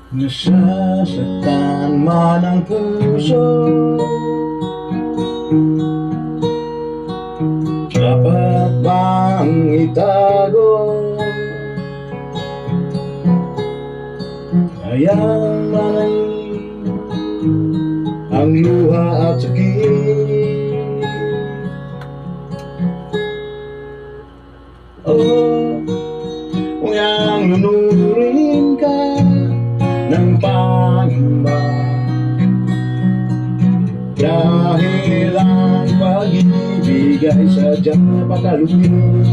Nasasaktan man ang puso, dapat bang itago? Mayaman ang luha at sakit. Oh, kung lunurin ka ng pangamba, dahil ang pag-ibig ay sadyang napakalupit,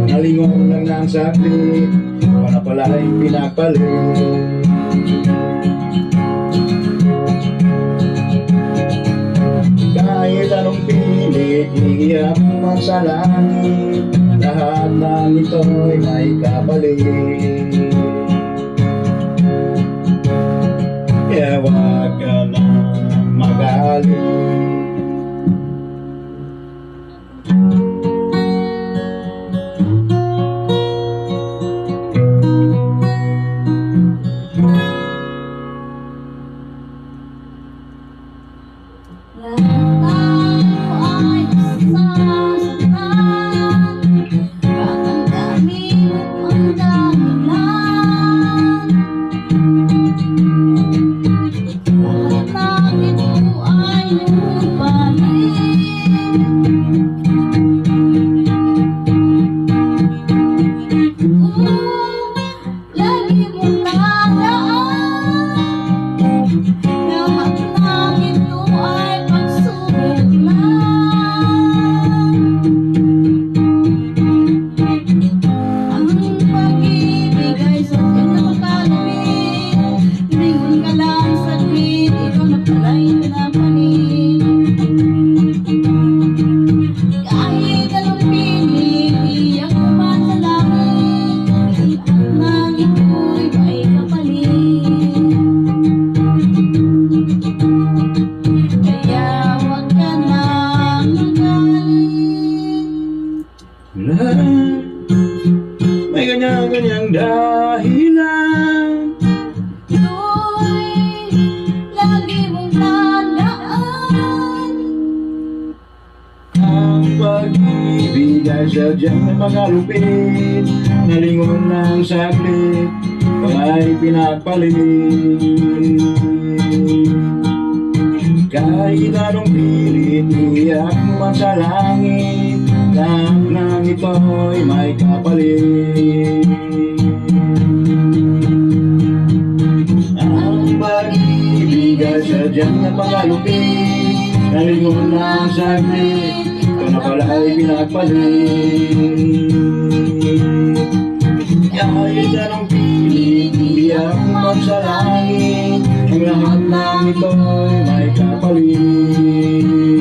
nalingon lang ng saklit, para pala'y pinagpalit. Kahit anong pilit, iiyak man sa langit, lahat ng ito'y may kapalit. Kaya wag ka na magalit. May kanya-kanyang dahilan, ito'y lagi mong tandaan. ang pag-ibig ay sadyang napakalupit, nalingon ng saglit, pala'y pinagpalit. Kahit anong pilit, iyak man sa langit, lahat ng ito'y may kapalit. Ang pag-ibig ay sadyang napakalupit, nalingon ng saglit, ito na pala'y pinagpalit. Kahit anong pilit, iyak man sa langit, ang lahat ng ito'y may kapalit.